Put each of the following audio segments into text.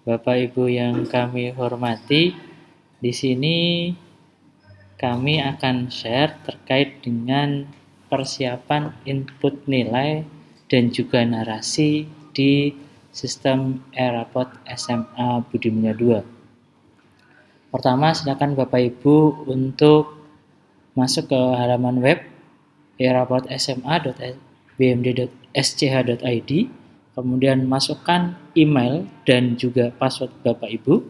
Bapak Ibu yang kami hormati, di sini kami akan share terkait dengan persiapan input nilai dan juga narasi di sistem e-raport SMA Budimulia 2. Pertama, silakan Bapak Ibu untuk masuk ke halaman web e-raport.sma.bmd.sch.id, kemudian masukkan email dan juga password Bapak Ibu,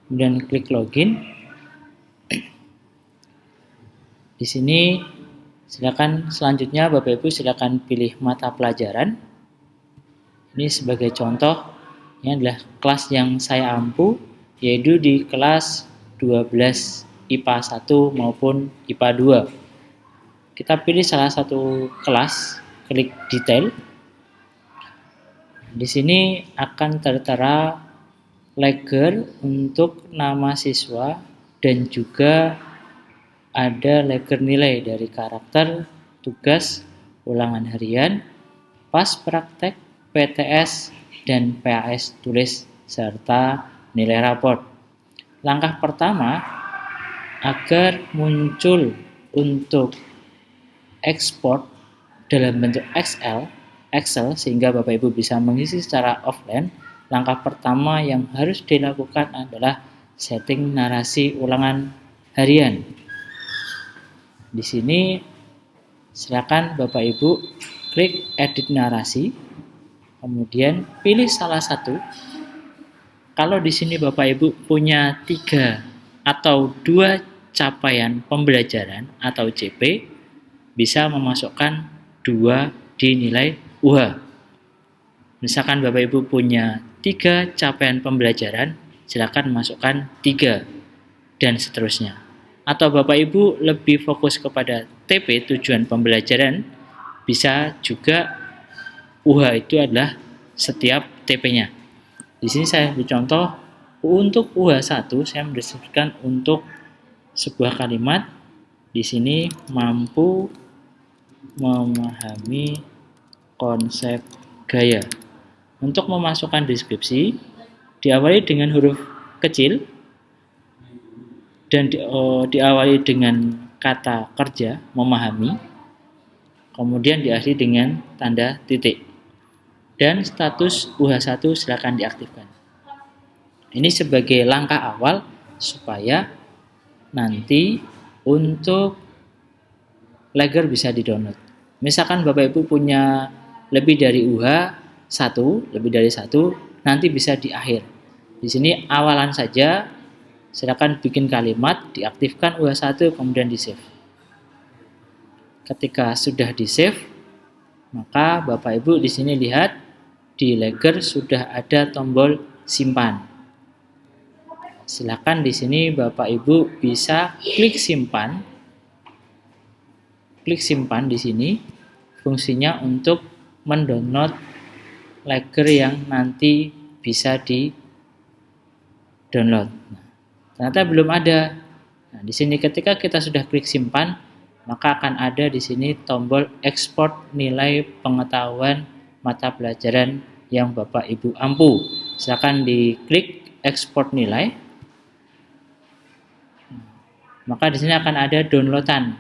kemudian klik login. Di sini silakan selanjutnya Bapak Ibu silakan pilih mata pelajaran. Ini sebagai contoh, ini adalah kelas yang saya ampu, yaitu di kelas 12 IPA 1 maupun IPA 2. Kita pilih salah satu kelas, klik detail. Di sini akan tertera leger untuk nama siswa dan juga ada leger nilai dari karakter, tugas, ulangan harian, pas praktek, PTS, dan PAS tulis, serta nilai raport. Langkah pertama, agar muncul untuk ekspor dalam bentuk Excel sehingga Bapak Ibu bisa mengisi secara offline, langkah pertama yang harus dilakukan adalah setting narasi ulangan harian. Di sini silakan Bapak Ibu klik edit narasi, kemudian pilih salah satu. Kalau di sini Bapak Ibu punya 3 atau 2 capaian pembelajaran atau CP, bisa memasukkan 2 di nilai UH. Misalkan Bapak Ibu punya 3 capaian pembelajaran, silakan masukkan 3 dan seterusnya. Atau Bapak Ibu lebih fokus kepada TP, tujuan pembelajaran, bisa juga UH itu adalah setiap TP-nya. Di sini saya beri contoh, untuk UH1 saya mendeskripsikan untuk sebuah kalimat, di sini mampu memahami konsep gaya. Untuk memasukkan deskripsi, diawali dengan huruf kecil dan diawali dengan kata kerja, memahami, kemudian diakhiri dengan tanda titik. Dan status UH1 silakan diaktifkan. Ini sebagai langkah awal supaya nanti untuk leger bisa di-download. Misalkan Bapak Ibu punya lebih dari UH1, lebih dari 1, nanti bisa di akhir. Di sini awalan saja, silakan bikin kalimat, diaktifkan UH1, kemudian di-save. Ketika sudah di-save, maka Bapak Ibu di sini lihat di leger sudah ada tombol simpan. Silakan di sini Bapak Ibu bisa klik simpan. Klik simpan di sini, fungsinya untuk mendownload leger yang nanti bisa di-download. Ternyata belum ada. Nah, di sini ketika kita sudah klik simpan, maka akan ada di sini tombol ekspor nilai pengetahuan mata pelajaran yang Bapak Ibu ampu. Silakan diklik ekspor nilai. Maka di sini akan ada downloadan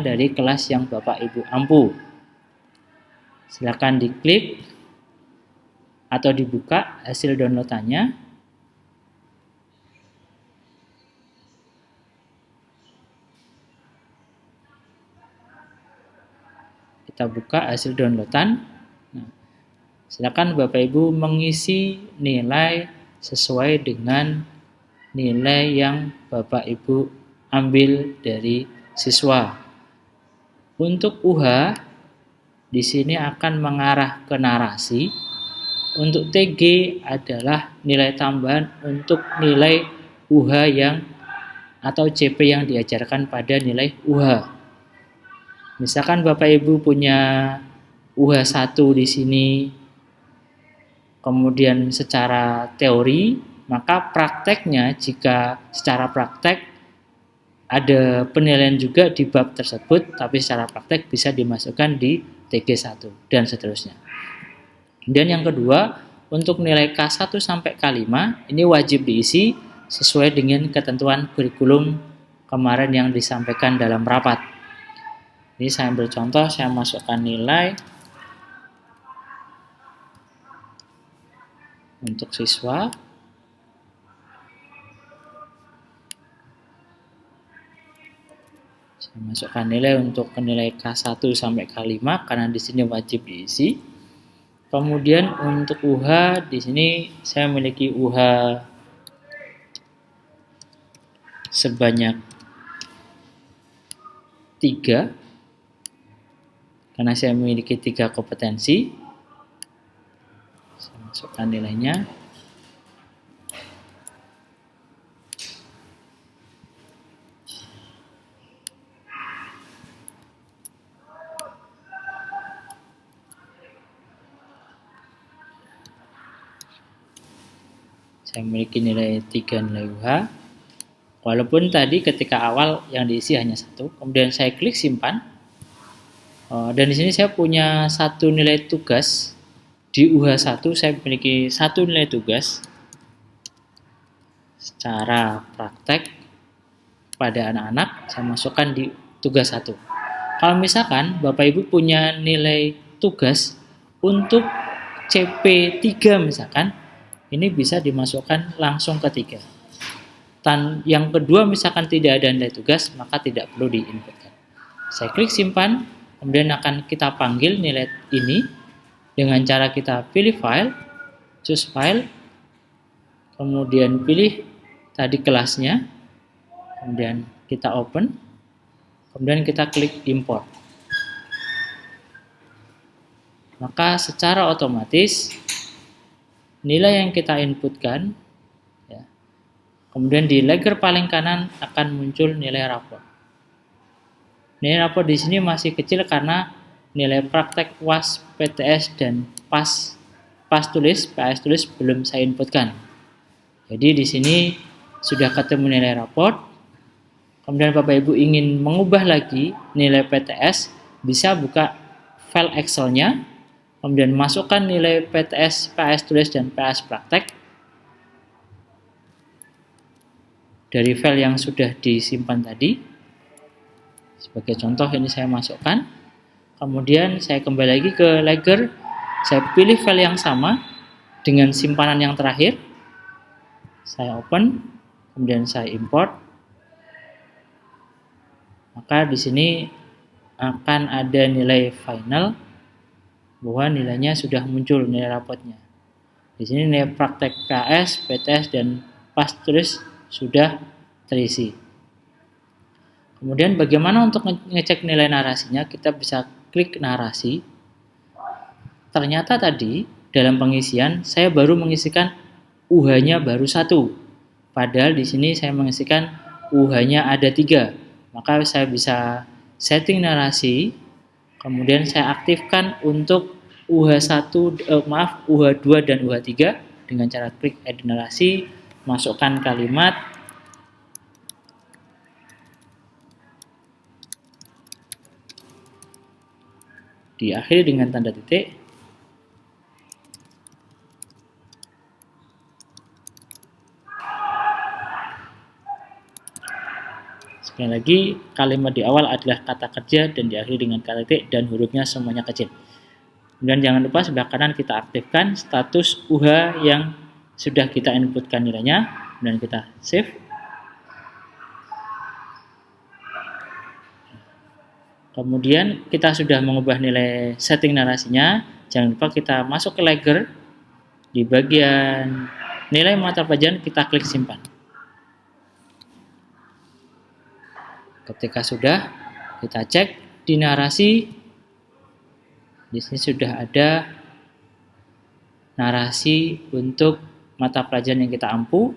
dari kelas yang Bapak Ibu ampu. Silakan diklik atau dibuka hasil downloadannya. Kita buka hasil downloadan. Nah, silakan Bapak Ibu mengisi nilai sesuai dengan nilai yang Bapak Ibu ambil dari siswa. Untuk UH di sini akan mengarah ke narasi. Untuk TG adalah nilai tambahan untuk nilai UH yang atau CP yang diajarkan pada nilai UH. Misalkan Bapak Ibu punya UH1 di sini, kemudian secara teori, maka prakteknya jika secara praktek ada penilaian juga di bab tersebut, tapi secara praktek bisa dimasukkan di TG1 dan seterusnya. Dan yang kedua, untuk nilai K1 sampai K5 ini wajib diisi sesuai dengan ketentuan kurikulum kemarin yang disampaikan dalam rapat. Ini saya ambil contoh, saya masukkan nilai untuk siswa. Saya masukkan nilai untuk nilai K1 sampai K5 karena di sini wajib diisi. Kemudian untuk UH di sini saya memiliki UH sebanyak 3 karena saya memiliki 3 kompetensi. Saya masukkan nilainya. Saya memiliki nilai 3 nilai UH. Walaupun tadi ketika awal yang diisi hanya 1, kemudian saya klik simpan. Dan di sini saya punya 1 nilai tugas. Di UH1 saya memiliki 1 nilai tugas secara praktek pada anak-anak. Saya masukkan di tugas 1. Kalau misalkan Bapak Ibu punya nilai tugas untuk CP3 misalkan, ini bisa dimasukkan langsung ke 3. Yang kedua misalkan tidak ada nilai tugas, maka tidak perlu diinputkan. Saya klik simpan, kemudian akan kita panggil nilai ini dengan cara kita pilih file, choose file, kemudian pilih tadi kelasnya, kemudian kita open, kemudian kita klik import. Maka secara otomatis nilai yang kita inputkan, ya, kemudian di layer paling kanan akan muncul nilai rapor. Nilai rapor di sini masih kecil karena nilai praktek UAS, PTS, dan PAS tulis, PAS tulis belum saya inputkan. Jadi di sini sudah ketemu nilai rapor. Kemudian Bapak Ibu ingin mengubah lagi nilai PTS, bisa buka file Excel-nya. Kemudian masukkan nilai PTS, PAS tulis, dan PAS praktek dari file yang sudah disimpan tadi. Sebagai contoh ini saya masukkan. Kemudian saya kembali lagi ke layer. Saya pilih file yang sama dengan simpanan yang terakhir. Saya open, kemudian saya import. Maka di sini akan ada nilai final bahwa nilainya sudah muncul nilai rapotnya. Di sini nilai praktek PAS, PTS, dan PAS tulis sudah terisi. Kemudian bagaimana untuk ngecek nilai narasinya? Kita bisa klik narasi. Ternyata tadi dalam pengisian saya baru mengisikan UH-nya baru 1. Padahal di sini saya mengisikan UH-nya ada 3. Maka saya bisa setting narasi. Kemudian saya aktifkan untuk UH1, UH2 dan UH3 dengan cara klik edit narasi, masukkan kalimat, diakhiri dengan tanda titik. Sekali lagi, kalimat di awal adalah kata kerja dan diakhiri dengan kata titik dan hurufnya semuanya kecil. Kemudian jangan lupa sebelah kanan kita aktifkan status UH yang sudah kita inputkan nilainya, dan kita save. Kemudian kita sudah mengubah nilai setting narasinya. Jangan lupa kita masuk ke layer. Di bagian nilai mata pelajaran kita klik simpan. Ketika sudah, kita cek di narasi. Di sini sudah ada narasi untuk mata pelajaran yang kita ampu,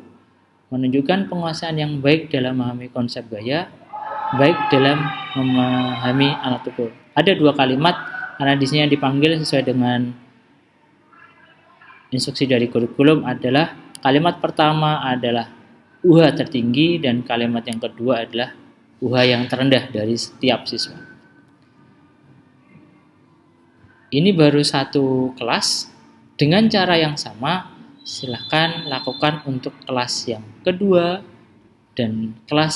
menunjukkan penguasaan yang baik dalam memahami konsep gaya, baik dalam memahami alat ukur. Ada 2 kalimat karena di sini yang dipanggil sesuai dengan instruksi dari kurikulum adalah kalimat pertama adalah UH tertinggi dan kalimat yang kedua adalah UH yang terendah dari setiap siswa. Ini baru 1 kelas, Dengan cara yang sama, silahkan lakukan untuk kelas yang kedua dan kelas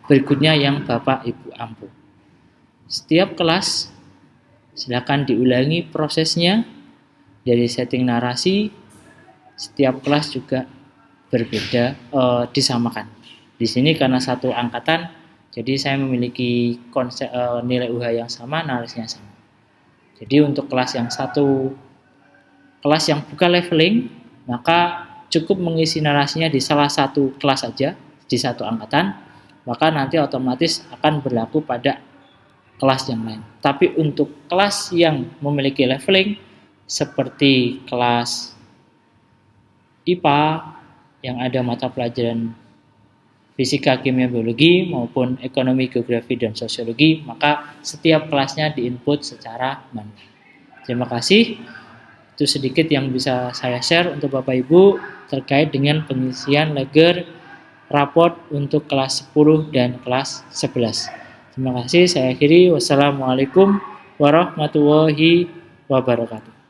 berikutnya yang Bapak Ibu ampu. Setiap kelas silakan diulangi prosesnya dari setting narasi. Setiap kelas juga berbeda, disamakan. Di sini karena satu angkatan, jadi saya memiliki konsep nilai UH yang sama, narasinya sama. Jadi untuk kelas yang bukan leveling, maka cukup mengisi narasinya di salah satu kelas saja, di satu angkatan, maka nanti otomatis akan berlaku pada kelas yang lain. Tapi untuk kelas yang memiliki leveling, seperti kelas IPA yang ada mata pelajaran fisika, kimia, biologi maupun ekonomi, geografi, dan sosiologi, maka setiap kelasnya diinput secara manual. Terima kasih. Itu sedikit yang bisa saya share untuk Bapak Ibu terkait dengan pengisian leger raport untuk kelas 10 dan kelas 11. Terima kasih, saya akhiri. Wassalamualaikum warahmatullahi wabarakatuh.